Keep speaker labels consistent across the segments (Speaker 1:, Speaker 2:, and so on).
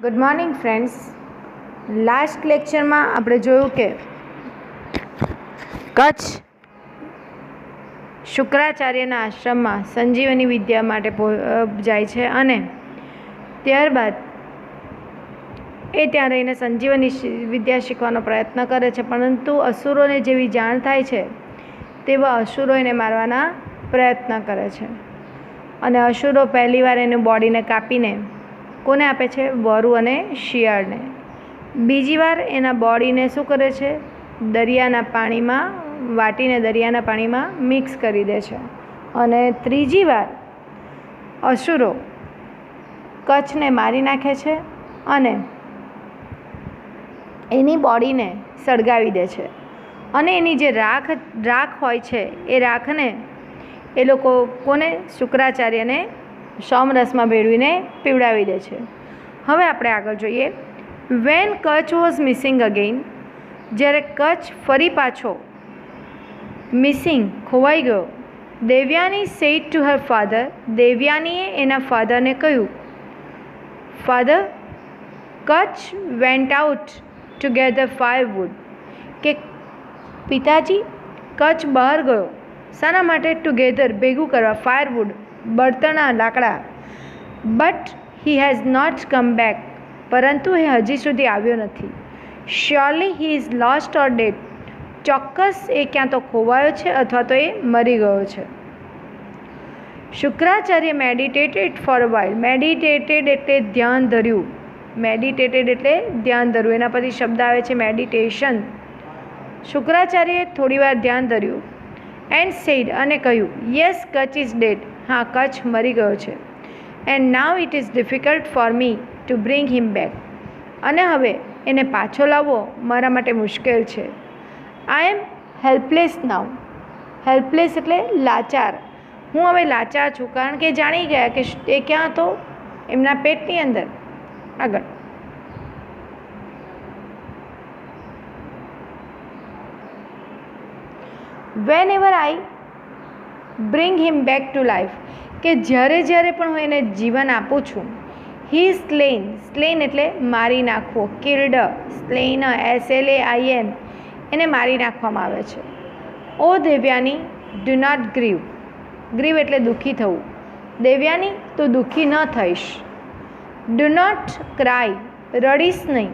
Speaker 1: Good morning friends. Last લેક્ચરમાં આપણે જોયું કે કચ્છ શુક્રાચાર્યના આશ્રમમાં સંજીવની વિદ્યા માટે જાય છે અને ત્યારબાદ એ ત્યાં રહીને સંજીવની વિદ્યા શીખવાનો પ્રયત્ન કરે છે, પરંતુ અસુરોને જેવી જાણ થાય છે તેવા અસુરો એને મારવાના પ્રયત્ન કરે છે અને અસુરો પહેલીવાર એની બોડીને કાપીને કોને આપે છે? વરુ અને શિયાળને. બીજી વાર એના બોડીને શું કરે છે? દરિયાના પાણીમાં વાટીને દરિયાના પાણીમાં મિક્સ કરી દે છે. અને ત્રીજી વાર અસુરો કચ્છને મારી નાખે છે અને એની બોડીને સળગાવી દે છે અને એની જે રાખ હોય છે એ રાખને એ લોકો કોને? શુક્રાચાર્યને સોમરસમાં ભેળવીને પીવડાવી દે છે. હવે આપણે આગળ જોઈએ. When Kacha was missing again, જ્યારે કચ્છ ફરી પાછો મિસિંગ ખોવાઈ ગયો, Devayani said to her father, દેવયાનીએ એના ફાધરને કહ્યું, father, Kacha went out to gather firewood, કે પિતાજી, કચ્છ બહાર ગયો શાના માટે? ટુગેધર ભેગું કરવા, ફાયરવુડ બળતણના લાકડા. But he has not come back, પરંતુ એ હજી સુધી આવ્યો નથી. Surely he is lost or dead, ચોક્કસ એ ક્યાં તો ખોવાયો છે અથવા તો એ મરી ગયો છે. Shukracharya meditated for a while, meditated એટલે ધ્યાન ધર્યું, મેડિટેટેડ એટલે ધ્યાન ધરવું, એના પછી શબ્દ આવે છે મેડિટેશન. શુક્રાચાર્યએ થોડીવાર ધ્યાન ધર્યું. એન્ડ સેડ, અને કહ્યું, યસ કચ્છ ઇઝ ડેડ, હા કચ્છ મરી ગયો છે. And now it is difficult for me to bring him back, અને હવે એને પાછો લાવવો મારા માટે મુશ્કેલ છે. આઈ એમ હેલ્પલેસ નાવ, હેલ્પલેસ એટલે લાચાર, હું હવે લાચાર છું, કારણ કે જાણી ગયા કે એ ક્યાં હતો? એમના પેટની અંદર. આગળ whenever I bring him back to life, કે જ્યારે પણ હું એને જીવન આપું છું. હી સ્લેન, સ્લેન એટલે મારી નાખવો, કિલ્ડ, સ્લેન, SLAIN, એને મારી નાખવામાં આવે છે. Oh Devayani, do not grieve, grieve એટલે દુઃખી થવું. દેવયાની, તું દુઃખી ન થઈશ. ડુ નોટ ક્રાય, રડીશ નહીં.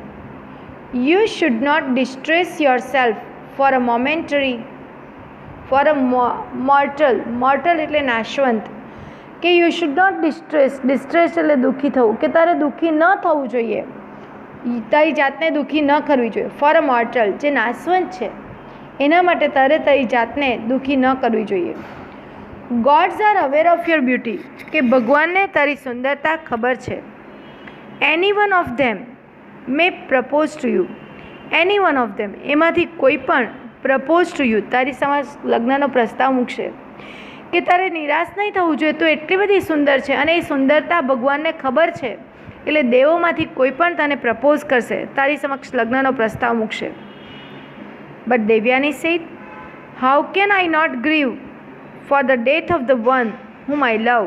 Speaker 1: You should not distress yourself for a momentary, for a mortal, mortal એટલે નાશવંત, કે you should not distress, distress એટલે દુઃખી થવું, કે તારે દુઃખી ન થવું જોઈએ, તારી જાતને દુઃખી ન કરવી જોઈએ. ફોર અ મોર્ટલ, જે નાશવંત છે એના માટે તારે તારી જાતને દુઃખી ન કરવી જોઈએ. Gods are aware of your beauty, કે ભગવાનને તારી સુંદરતા ખબર છે. Any one of them may propose to you, any one of them, એમાંથી કોઈ પણ પ્રપોઝ ટુ યુ, તારી સમક્ષ લગ્નનો પ્રસ્તાવ મૂકશે. કે તારે નિરાશ નહીં થવું જોઈએ, તો એટલી બધી સુંદર છે અને એ સુંદરતા ભગવાનને ખબર છે, એટલે દેવોમાંથી કોઈ પણ તને પ્રપોઝ કરશે, તારી સમક્ષ લગ્નનો પ્રસ્તાવ મૂકશે. But Devayani said, how can I not grieve for the death of the one whom I love,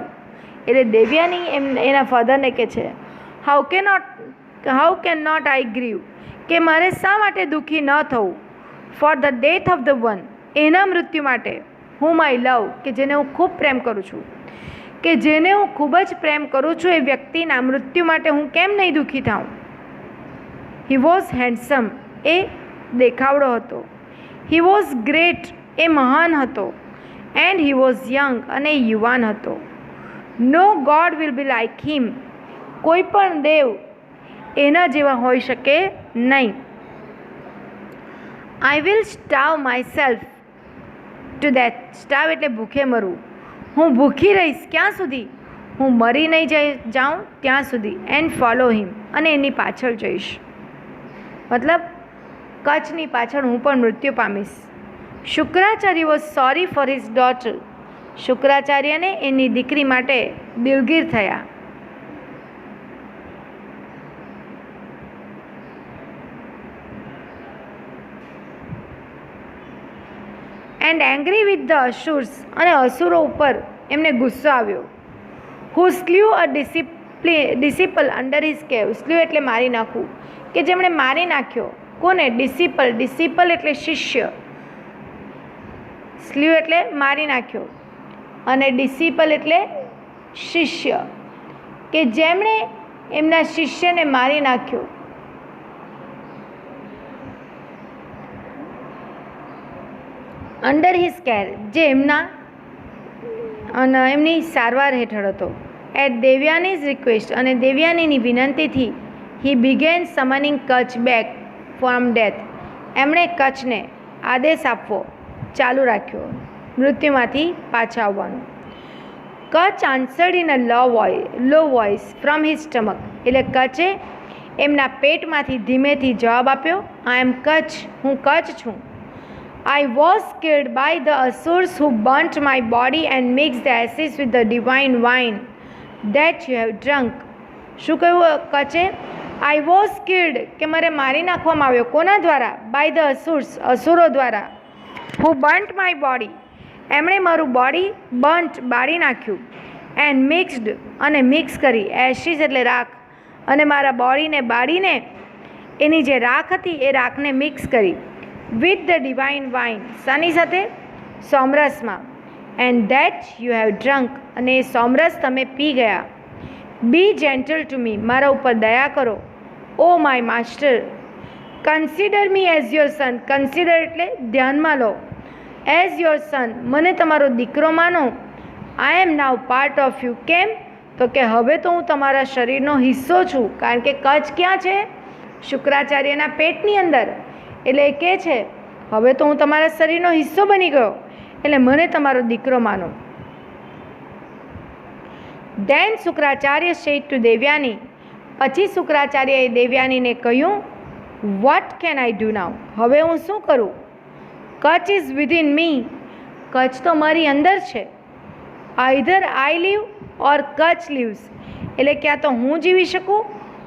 Speaker 1: એટલે દેવયાની એના ફાધરને કહે છે, how can not I grieve, કે મારે શા માટે દુઃખી ન થવું? For the death of the one, એના મૃત્યુ માટે, હુમ આઈ લવ, કે જેને હું ખૂબ પ્રેમ કરું છું, કે જેને હું ખૂબ જ પ્રેમ કરું છું એ વ્યક્તિના મૃત્યુ માટે હું કેમ નહીં દુઃખી થાઉં? હી વોઝ હેન્ડસમ, એ દેખાવડો હતો. હી વોઝ ગ્રેટ, એ મહાન હતો. એન્ડ હી વોઝ યંગ, અને યુવાન હતો. No god will be like him, કોઈ પણ દેવ એના જેવા હોઈ શકે નહીં. I will starve myself to death, starve એટલે ભૂખે મરવું, હું ભૂખી રહીશ ક્યાં સુધી? હું મરી નહીં જાઉં ત્યાં સુધી. એન્ડ ફોલો હિમ, અને એની પાછળ જઈશ, મતલબ કચ્છની પાછળ હું પણ મૃત્યુ પામીશ. Shukracharya was sorry for his daughter, શુક્રાચાર્યને એની દીકરી માટે દિલગીર થયા. And angry with the asuras, અને અસુરો ઉપર એમને ગુસ્સો આવ્યો. Who slew a disciple under his cave. Slew એટલે મારી નાખવું, કે જેમણે મારી નાખ્યો. કોને? ડિસિપલ. ડિસિપલ એટલે શિષ્ય. સ્લ્યુ એટલે મારી નાખ્યો અને ડિસિપલ એટલે શિષ્ય, કે જેમણે એમના શિષ્યને મારી નાખ્યો. અંડર હિઝ કેર, જે એમની સારવાર હેઠળ હતો. એટ દેવયાનીઝ રિક્વેસ્ટ, અને દેવયાનીની વિનંતીથી he began summoning Kacha back from death. એમણે કચ્છને આદેશ આપવો ચાલુ રાખ્યો મૃત્યુમાંથી પાછા આવવાનું. Kacha answered in a low voice from his stomach, એટલે કચ્છે એમના પેટમાંથી ધીમેથી જવાબ આપ્યો, આઈ એમ કચ્છ, હું કચ્છ છું. I was killed by the Asurs who burnt my body and mixed the ashes with the divine wine that you have drunk. શું કહ્યું કચ્છે? I was killed, કે મારે મારી નાખવામાં આવ્યો. કોના દ્વારા? By the Asurs, અસુરો દ્વારા. Who burnt my body, એમણે મારું બોડી બાળી નાખ્યું. And mixed, અને મિક્સ કરી. એશિસ એટલે રાખ, અને મારા બોડીને બાળીને એની જે રાખ હતી એ રાખને મિક્સ કરી. વિથ ધ ડિવાઇન વાઇન, શાની સાથે? સોમરસમાં. And that you have drunk, અને એ સોમરસ તમે પી ગયા. બી જેન્ટલ ટુ મી, મારા ઉપર દયા કરો. O my master, consider me as your son. Consider એટલે ધ્યાનમાં લો. એઝ યોર સન, મને તમારો દીકરો માનો. આઈ એમ નાવ પાર્ટ ઓફ યુ. કેમ? તો કે હવે તો હું તમારા શરીરનો હિસ્સો છું. કારણ કે કચ્છ ક્યાં છે? શુક્રાચાર્યના પેટની અંદર. એટલે એ કહે છે હવે તો હું તમારા શરીરનો હિસ્સો બની ગયો, એટલે મને તમારો દીકરો માનો. Then Shukracharya said to Devayani, પછી શુક્રાચાર્યએ દેવયાનીને કહ્યું, what can I do now, હવે હું શું કરું? Kacha is within me, Kacha તો મારી અંદર છે. Either I live or Kacha lives, એટલે ક્યાં તો હું જીવી શકું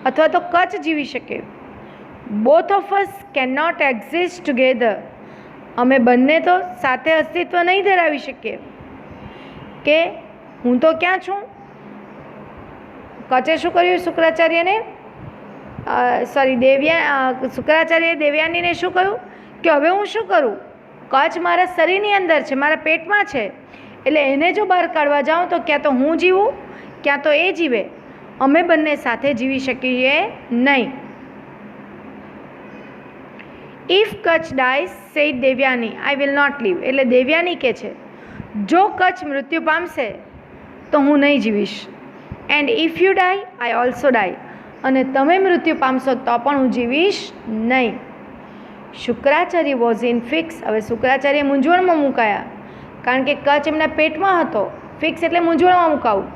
Speaker 1: અથવા તો કચ્છ જીવી શકે. Both of us can not exist together, અમે બંને તો સાથે અસ્તિત્વ નહીં ધરાવી શકીએ. કે હું તો ક્યાં છું? કચ્છે શું કર્યું? શુક્રાચાર્યને શુક્રાચાર્યએ દેવયાનીને શું કહ્યું કે હવે હું શું કરું? કચ્છ મારા શરીરની અંદર છે, મારા પેટમાં છે, એટલે એને જો બહાર કાઢવા જાઉં તો ક્યાં તો હું જીવું ક્યાં તો એ જીવે. અમે બંને સાથે જીવી શકીએ નહીં. If Kacha dies said Devayani, I will not live, એટલે દેવયાની કહે છે જો કચ્છ મૃત્યુ પામશે તો હું નહીં જીવીશ. And if you die I also die, અને તમે મૃત્યુ પામશો તો પણ હું જીવીશ નહીં. શુક્રાચાર્ય વોઝ ઇન ફિક્સ, હવે શુક્રાચાર્ય મૂંઝવણમાં મુકાયા, કારણ કે કચ્છ એમના પેટમાં હતો. ફિક્સ એટલે મૂંઝવણમાં મુકાવું.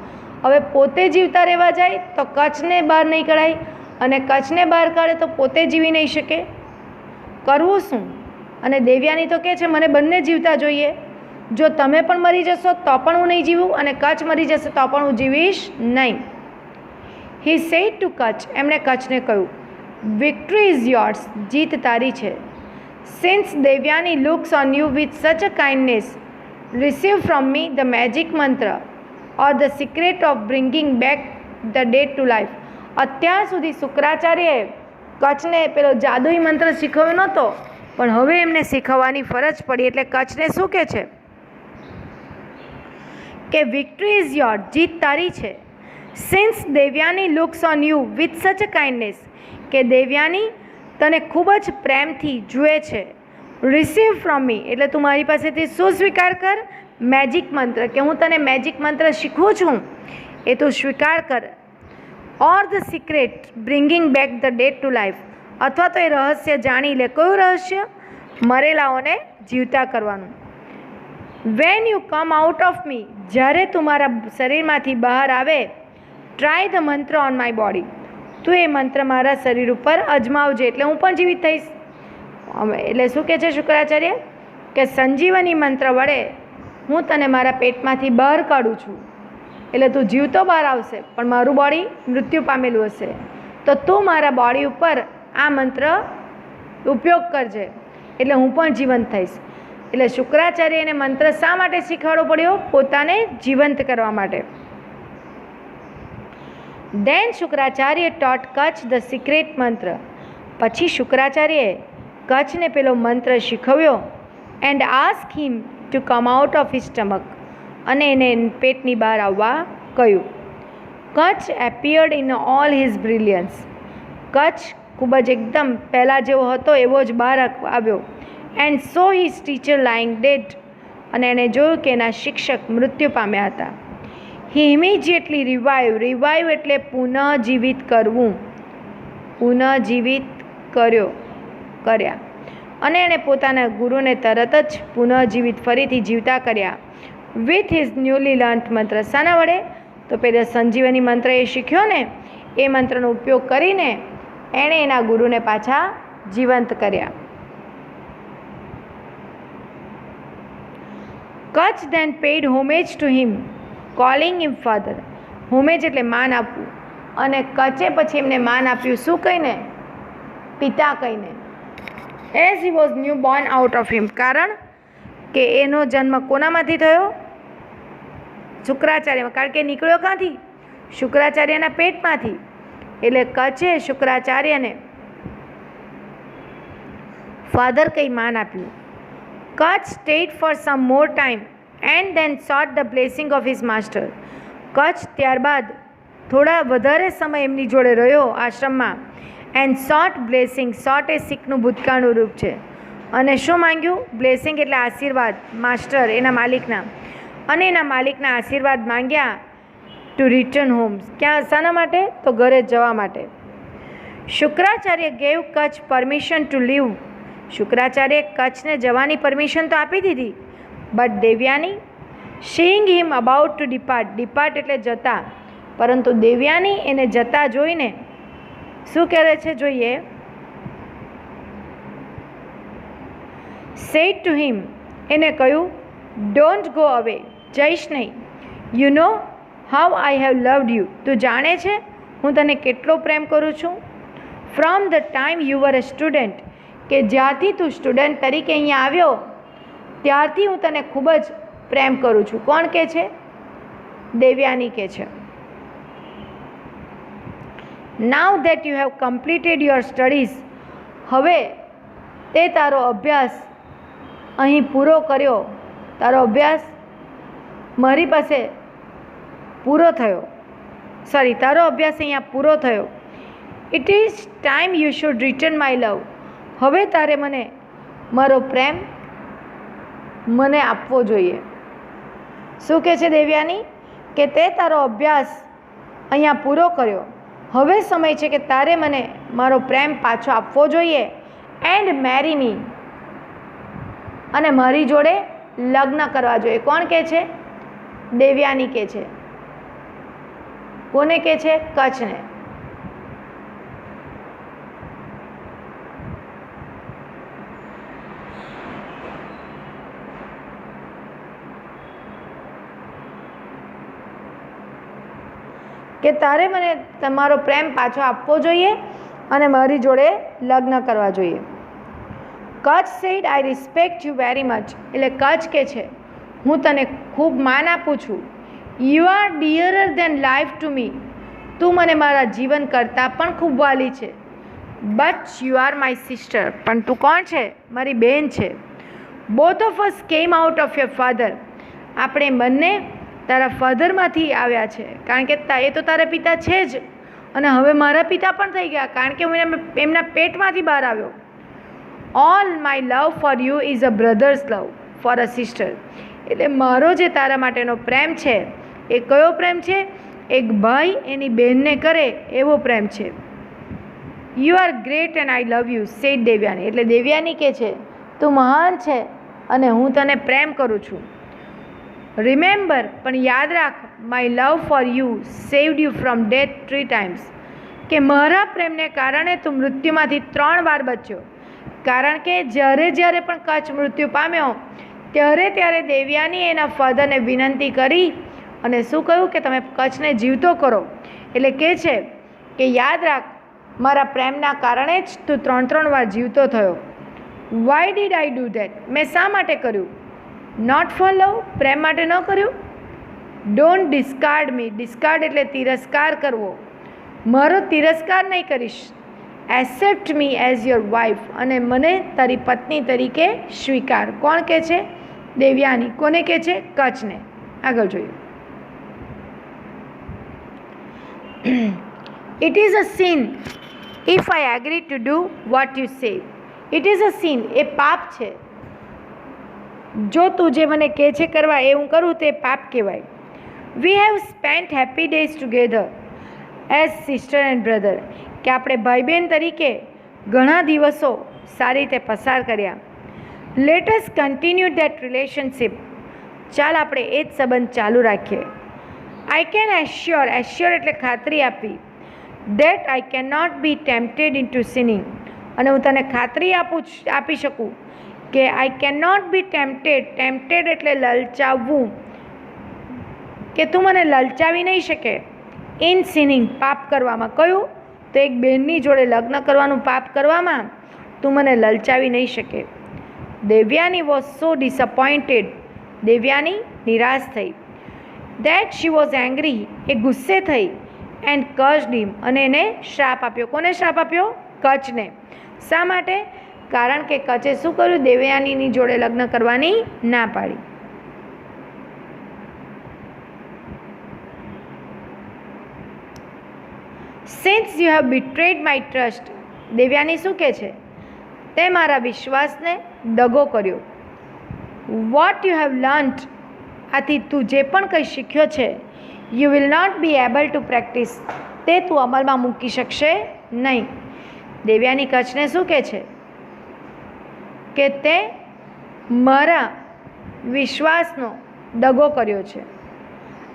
Speaker 1: હવે પોતે જીવતા રહેવા જાય તો કચ્છને બહાર નહીં કઢાય, અને કચ્છને બહાર કાઢે તો પોતે જીવી નહીં શકે. કરવું શું? અને દેવયાની તો કહે છે મને બંને જીવતા જોઈએ. જો તમે પણ મરી જશો તો પણ હું નહીં જીવું, અને કચ્છ મરી જશે તો પણ હું જીવીશ નહીં. હી સેડ ટુ કચ્છ, એમણે કચ્છને કહ્યું વિક્ટરી ઇઝ યોર્સ, જીત તારી છે. Since Devayani looks on you with such a kindness, receive from me the magic mantra or the secret of bringing back the dead to life. અત્યાર સુધી શુક્રાચાર્યએ કચ્છને પેલો જાદુઈ મંત્ર શીખવ્યો નહોતો, પણ હવે એમને શીખવવાની ફરજ પડી. એટલે કચ્છને શું કહે છે કે વિક્ટરી ઇઝ યોર, જીત તારી છે. Since Devayani looks on you with such a kindness, કે દેવયાની તને ખૂબ જ પ્રેમથી જુએ છે. રિસીવ ફ્રોમ મી, એટલે તું મારી પાસેથી શું સ્વીકાર કર? મેજિક મંત્ર, કે હું તને મેજિક મંત્ર શીખવું છું એ તું સ્વીકાર કર. Or the secret bringing back the dead to life, અથવા તો એ રહસ્ય જાણી લે. કયું રહસ્ય? મરેલાઓને જીવતા કરવાનું. When you come out of me, જ્યારે તું મારા શરીરમાંથી બહાર આવે, try the mantra on my body, તું એ મંત્ર મારા શરીર ઉપર અજમાવજે, એટલે હું પણ જીવિત થઈશ. એટલે શું કહે છે શુક્રાચાર્ય કે સંજીવની મંત્ર વડે હું તને મારા પેટમાંથી બહાર કાઢું છું, એટલે તું જીવતો બહાર આવશે, પણ મારું બોડી મૃત્યુ પામેલું હશે. તો તું મારા બોડી ઉપર આ મંત્ર ઉપયોગ કરજે, એટલે હું પણ જીવંત થઈશ. એટલે શુક્રાચાર્યને મંત્ર શા માટે શીખવાડવો પડ્યો? પોતાને જીવંત કરવા માટે. Then Shukracharya taught Kach the secret mantra. પછી શુક્રાચાર્યએ કચ્છને પેલો મંત્ર શીખવ્યો and ask him to come out of his stomach, અને એને પેટની બહાર આવવા કહ્યું. Kacha appeared in all his brilliance. Kacha ખૂબ જ એકદમ પહેલાં જેવો હતો એવો જ બહાર આવ્યો. And saw his teacher lying dead, અને એણે જોયું કે એના શિક્ષક મૃત્યુ પામ્યા હતા. હી ઇમિજિએટલી રિવાઇવ એટલે પુનઃજીવિત કરવું, પુનઃજીવિત કર્યા, અને એણે પોતાના ગુરુને તરત જ પુનઃજીવિત ફરીથી જીવતા કર્યા. વિથ હિઝ ન્યૂલી લર્ન્ટ મંત્ર. શાના વડે? તો પહેલાં સંજીવની મંત્ર એ શીખ્યો ને, એ મંત્રનો ઉપયોગ કરીને એણે એના ગુરુને પાછા જીવંત કર્યા. Kacha then paid homage to him, calling him father. Homage એટલે માન આપવું, અને કચ્છે પછી એમને માન આપ્યું શું કહીને? પિતા કહીને. As he was new Born out of him, કારણ કે એનો જન્મ કોનામાંથી થયો? શુક્રાચાર્યમાં. કારણ કે નીકળ્યો ક્યાંથી? શુક્રાચાર્યના પેટમાંથી. એટલે કચ્છે શુક્રાચાર્યને ફાધર કંઈ માન આપ્યું. Kacha stayed for some more time and then sought the blessing of his master. Kacha ત્યારબાદ થોડા વધારે સમય એમની જોડે રહ્યો આશ્રમમાં. And સોટ blessing. સોટ એ શીખનું ભૂતકાળનું રૂપ છે. અને શું માંગ્યું? બ્લેસિંગ એટલે આશીર્વાદ, માસ્ટર એના માલિકના. અને એના માલિકના આશીર્વાદ માંગ્યા ટુ રિટર્ન હોમ. ક્યાં? શાના માટે? તો ઘરે જવા માટે. Shukracharya gave Kacha permission to leave. શુક્રાચાર્યે કચ્છને જવાની પરમિશન તો આપી દીધી, but Devayani seeing him about to depart એટલે જતા, પરંતુ દેવયાની એને જતા જોઈને શું કરે છે જોઈએ? સેડ ટુ હિમ, એને કહ્યું ડોન્ટ ગો અવે, જઈશ નહીં. You know how I have loved you. તું જાણે છે હું તને કેટલો પ્રેમ કરું છું. From the time you var a student, કે જ્યારથી તું સ્ટુડન્ટ તરીકે અહીંયા આવ્યો ત્યારથી હું તને ખૂબ જ પ્રેમ કરું છું. કોણ કહે છે? દેવયાની કહે છે. Now that you have completed your studies, હવે તે તારો અભ્યાસ અહીં પૂરો કર્યો, તારો અભ્યાસ મારી પાસે પૂરો થયો, તારો અભ્યાસ અહીંયા પૂરો થયો. It is time you should return my લવ. હવે તારે મને મારો પ્રેમ મને આપવો જોઈએ. શું કહે છે દેવયાની? કે તે તારો અભ્યાસ અહીંયા પૂરો કર્યો, હવે સમય છે કે તારે મને મારો પ્રેમ પાછો આપવો જોઈએ. એન્ડ મેરી મી, અને મારી જોડે લગ્ન કરવા જોઈએ. કોણ કહે છે? દેવયાની કહે છે. કોને કહે છે? કચ્છને. કે તારે મને તમારો પ્રેમ પાછો આપવો જોઈએ અને મારી જોડે લગ્ન કરવા જોઈએ. Kutch said I respect you very much. એટલે કચ્છ કે છે હું તને ખૂબ માન આપું છું. You are dearer than life to me. તું મને મારા જીવન કરતાં પણ ખૂબ વાલી છે. But you are my sister. પણ તું કોણ છે? મારી બહેન છે. Both of us came out of your father. આપણે બંને તારા ફાધરમાંથી આવ્યા છે, કારણ કે એ તો તારા પિતા છે જ, અને હવે મારા પિતા પણ થઈ ગયા, કારણ કે હું એમના પેટમાંથી બહાર આવ્યો. All my love for you is a brothers love for a sister. એટલે મારો જે તારા માટેનો પ્રેમ છે એ કયો પ્રેમ છે? એક ભાઈ એની બહેનને કરે એવો પ્રેમ છે. You are great and I love you sad Devyani. એટલે દેવયાની કહે છે તું મહાન છે અને હું તને પ્રેમ કરું છું. રિમેમ્બર, પણ યાદ રાખ, my love for you saved you from death 3 times. કે મારા પ્રેમને કારણે તું મૃત્યુમાંથી 3 વાર બચ્યો. કારણ કે જ્યારે પણ કચ્છ મૃત્યુ પામ્યો ત્યારે દેવયાની એના ફાધરને વિનંતી કરી અને શું કહ્યું કે તમે કચ્છને જીવતો કરો. એટલે કહે છે કે યાદ રાખ, મારા પ્રેમના કારણે જ તું 3 વાર જીવતો થયો. Why did I do that. મેં શા માટે કર્યું? નોટ ફોર લવ, પ્રેમ માટે ન કર્યું. Don't discard me. ડિસ્કાર્ડ એટલે તિરસ્કાર કરવો. મારો તિરસ્કાર નહીં કરીશ. Accept me as your wife, અને મને તારી પત્ની તરીકે સ્વીકાર. કોણ કહે છે? દેવયાની. કોને કહે છે? કચ્છને. આગળ જોઈએ. It is a sin if I agree to do what you say. It is a sin, એ પાપ છે. જો તું જે મને કહે છે કરવા એ હું કરું તે પાપ કહેવાય. We have spent happy days together as sister and brother, કે આપણે ભાઈ બહેન તરીકે ઘણા દિવસો સારી રીતે પસાર કર્યા. Let us continue that relationship, ચાલ આપણે એ જ સંબંધ ચાલુ રાખીએ. આઈ કેન એશ્યોર, એશ્યોર એટલે ખાતરી આપી, that I can not be tempted into sinning, અને હું તને ખાતરી આપી શકું કે આઈ કેન નોટ બી ટેમ્પટેડ, ટેમ્પટેડ એટલે લલચાવવું, કે તું મને લલચાવી નહીં શકે. ઇન સિનિંગ, પાપ કરવામાં. કયું? તો એક બહેનની જોડે લગ્ન કરવાનું પાપ કરવામાં તું મને લલચાવી નહીં શકે. Devyani was so disappointed, Devyani નિરાશ થઈ. દેટ શી વોઝ એંગ્રી, એ ગુસ્સે થઈ. એન્ડ કર્સ્ડ હિમ, અને એને શ્રાપ આપ્યો. કોને શ્રાપ આપ્યો? કચ્છને. શા માટે? કારણ કે કચ્છે શું કર્યું? દેવયાનીની જોડે લગ્ન કરવાની ના પાડી. Since you have બિટ્રેડ my trust, Devyani શું કહે છે? તે મારા વિશ્વાસને દગો કર્યો. વોટ યુ હેવ લર્ન્ટ, આથી તું જે પણ કંઈ શીખ્યો છે, you will not be able to practise, તે તું અમલમાં મૂકી શકશે નહીં. દેવયાની કચ્છને શું કહે છે? કે તે મારા વિશ્વાસનો દગો કર્યો છે.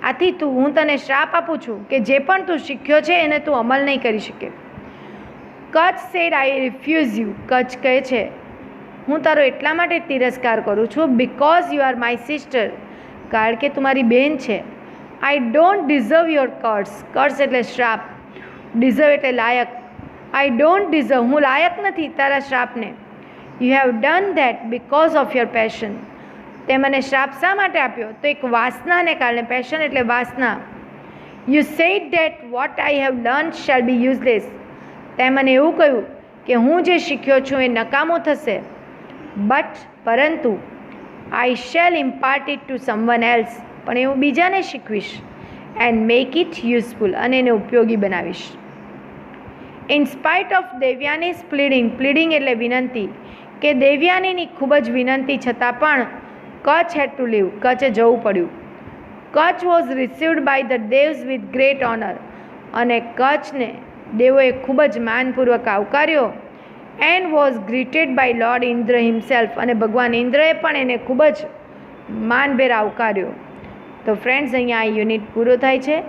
Speaker 1: આથી હું તને શ્રાપ આપું છું કે જે પણ તું શીખ્યો છે એને તું અમલ નહીં કરી શકે. Kutch said I refuse you, Kutch કહે છે હું તારો એટલા માટે તિરસ્કાર કરું છું because you are my sister, કારણ કે તું મારી બહેન છે. I don't deserve your curse, curse એટલે શ્રાપ, ડિઝર્વ એટલે લાયક. આઈ ડોન્ટ ડિઝર્વ, હું લાયક નથી તારા શ્રાપને. You have done that because of your passion, તે મને શ્રાપ શા માટે આપ્યો? તો એક વાસનાને કારણે. પેશન એટલે વાસના. You said that what I have learn shall be useless, તે મને એવું કહ્યું કે હું જે શીખ્યો છું એ નકામું થશે. બટ પરંતુ I shall impart it to someone else, પણ એ હું બીજાને શીખવીશ. એન્ડ મેક ઇટ યુઝફુલ, અને એને ઉપયોગી બનાવીશ. In spite of Devayani's pleading, pleading એટલે વિનંતી, કે દેવયાનીની ખૂબ જ વિનંતી છતાં પણ કચ્છ હેડ ટુ લીવ, કચ્છે જવું પડ્યું. Kacha was received by the devas with great honour, અને કચ્છને દેવોએ ખૂબ જ માનપૂર્વક આવકાર્યો. And was greeted by lord Indra himself, અને ભગવાન ઇન્દ્રએ પણ એને ખૂબ જ માનભેર આવકાર્યો. તો ફ્રેન્ડ્સ, અહીંયા આ યુનિટ પૂરો થાય છે.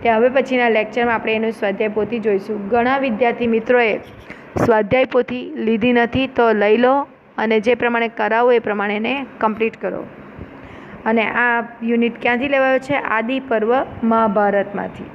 Speaker 1: તે હવે પછીના લેક્ચરમાં આપણે એનું સ્વાધ્યાય પોથી જોઈશું. ઘણા વિદ્યાર્થી મિત્રોએ સ્વાધ્યાય પોથી લીધી નથી, તો લઈ લો અને જે પ્રમાણે કરાવો એ પ્રમાણે એને કમ્પ્લીટ કરો. અને આ યુનિટ ક્યાંથી લેવાયો છે? આદિ પર્વ મહાભારતમાંથી.